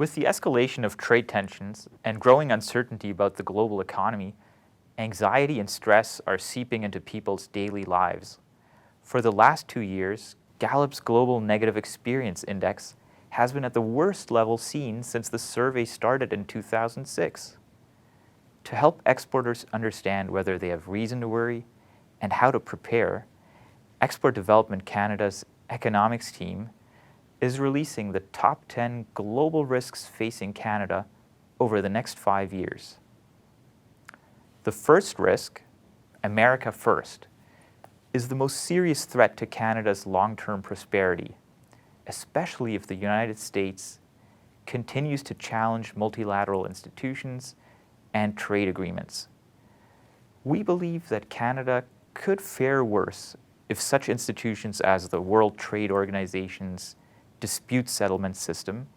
With the escalation of trade tensions and growing uncertainty about the global economy, anxiety and stress are seeping into people's daily lives. For the last 2 years, Gallup's Global Negative Experience Index has been at the worst level seen since the survey started in 2006. To help exporters understand whether they have reason to worry and how to prepare, Export Development Canada's economics team is releasing the top 10 global risks facing Canada over the next 5 years. The first risk, America First, is the most serious threat to Canada's long-term prosperity, especially if the United States continues to challenge multilateral institutions and trade agreements. We believe that Canada could fare worse if such institutions as the World Trade Organization's dispute settlement system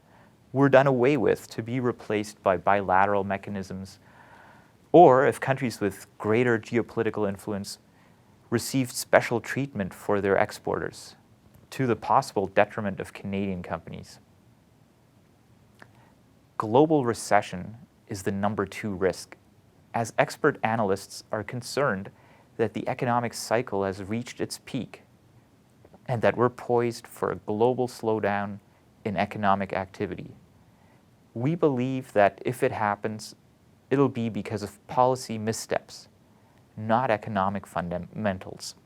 were done away with to be replaced by bilateral mechanisms, or if countries with greater geopolitical influence received special treatment for their exporters, to the possible detriment of Canadian companies. Global recession is the number 2 risk, as expert analysts are concerned that the economic cycle has reached its peak and that we're poised for a global slowdown in economic activity. We believe that if it happens, it'll be because of policy missteps, not economic fundamentals.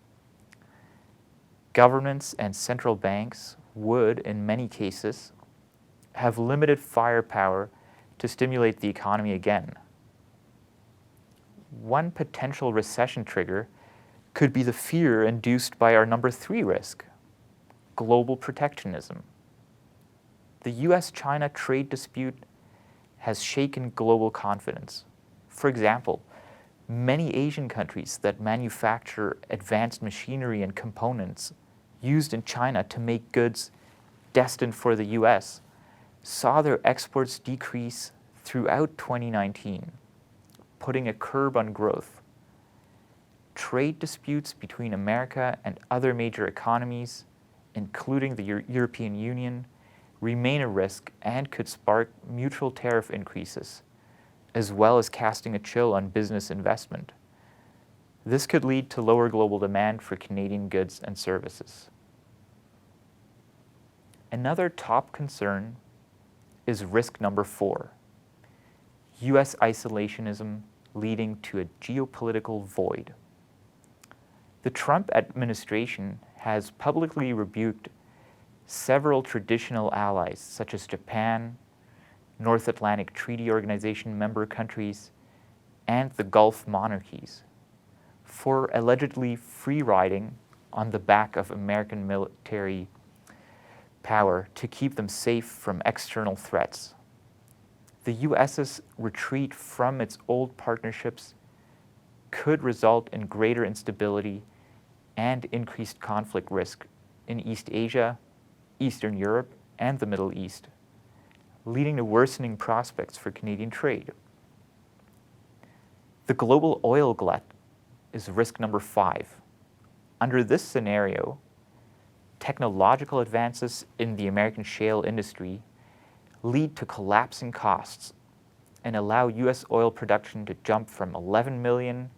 Governments and central banks would, in many cases, have limited firepower to stimulate the economy again. One potential recession trigger could be the fear induced by our number 3 risk, global protectionism. The US-China trade dispute has shaken global confidence. For example, many Asian countries that manufacture advanced machinery and components used in China to make goods destined for the US saw their exports decrease throughout 2019, putting a curb on growth. Trade disputes between America and other major economies, including the European Union, remain a risk and could spark mutual tariff increases, as well as casting a chill on business investment. This could lead to lower global demand for Canadian goods and services. Another top concern is risk number 4, US isolationism leading to a geopolitical void. The Trump administration has publicly rebuked several traditional allies such as Japan, North Atlantic Treaty Organization member countries, and the Gulf monarchies for allegedly free-riding on the back of American military power to keep them safe from external threats. The US's retreat from its old partnerships could result in greater instability and increased conflict risk in East Asia, Eastern Europe, and the Middle East, leading to worsening prospects for Canadian trade. The global oil glut is risk number 5. Under this scenario, technological advances in the American shale industry lead to collapsing costs and allow U.S. oil production to jump from 11 million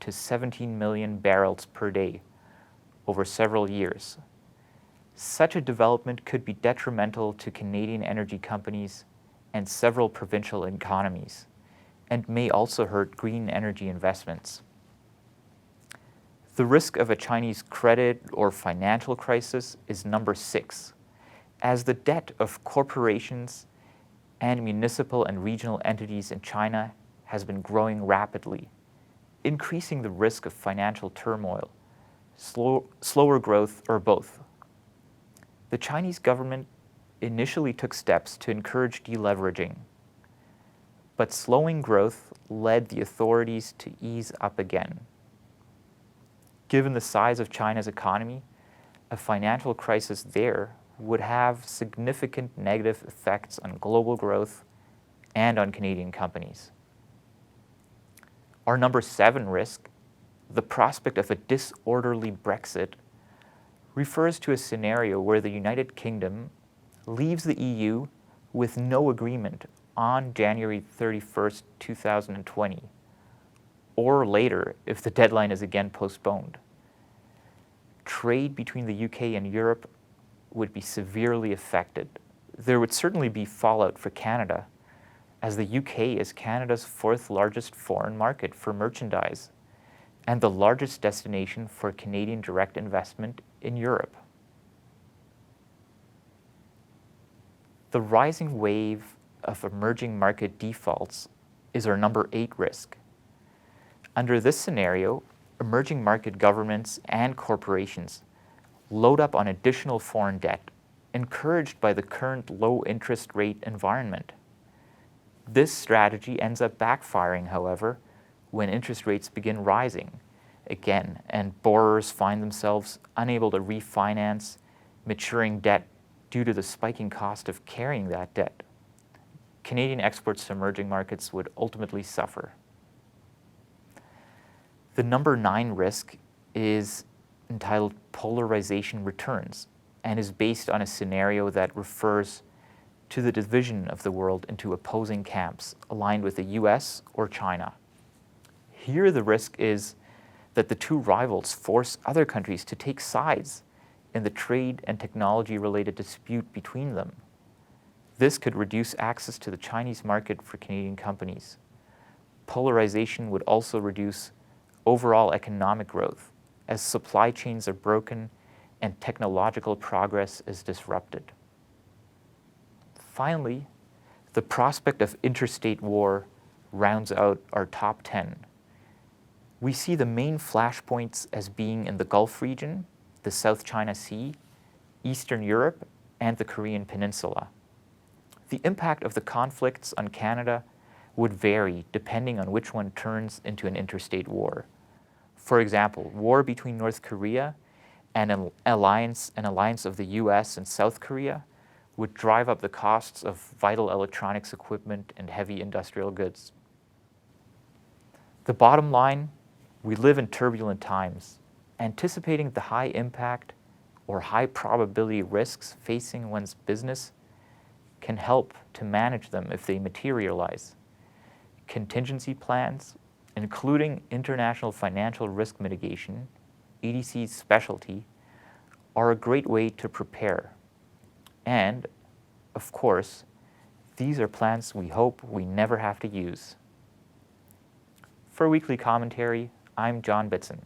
to 17 million barrels per day over several years. Such a development could be detrimental to Canadian energy companies and several provincial economies, and may also hurt green energy investments. The risk of a Chinese credit or financial crisis is number 6, as the debt of corporations and municipal and regional entities in China has been growing rapidly, increasing the risk of financial turmoil, slower growth, or both. The Chinese government initially took steps to encourage deleveraging, but slowing growth led the authorities to ease up again. Given the size of China's economy, a financial crisis there would have significant negative effects on global growth and on Canadian companies. Our number 7 risk, the prospect of a disorderly Brexit, refers to a scenario where the United Kingdom leaves the EU with no agreement on January 31st, 2020, or later if the deadline is again postponed. Trade between the UK and Europe would be severely affected. There would certainly be fallout for Canada, as the UK is Canada's fourth largest foreign market for merchandise and the largest destination for Canadian direct investment in Europe. The rising wave of emerging market defaults is our number 8 risk. Under this scenario, emerging market governments and corporations load up on additional foreign debt, encouraged by the current low interest rate environment. This strategy ends up backfiring, however, when interest rates begin rising again and borrowers find themselves unable to refinance maturing debt due to the spiking cost of carrying that debt. Canadian exports to emerging markets would ultimately suffer. The number 9 risk is entitled polarization returns and is based on a scenario that refers to the division of the world into opposing camps aligned with the US or China. Here the risk is that the two rivals force other countries to take sides in the trade and technology-related dispute between them. This could reduce access to the Chinese market for Canadian companies. Polarization would also reduce overall economic growth as supply chains are broken and technological progress is disrupted. Finally, the prospect of interstate war rounds out our top 10. We see the main flashpoints as being in the Gulf region, the South China Sea, Eastern Europe, and the Korean Peninsula. The impact of the conflicts on Canada would vary depending on which one turns into an interstate war. For example, war between North Korea and an alliance of the US and South Korea would drive up the costs of vital electronics equipment and heavy industrial goods. The bottom line, we live in turbulent times. Anticipating the high impact or high probability risks facing one's business can help to manage them if they materialize. Contingency plans, including international financial risk mitigation, EDC's specialty, are a great way to prepare. And, of course, these are plans we hope we never have to use. For Weekly Commentary, I'm John Bitson.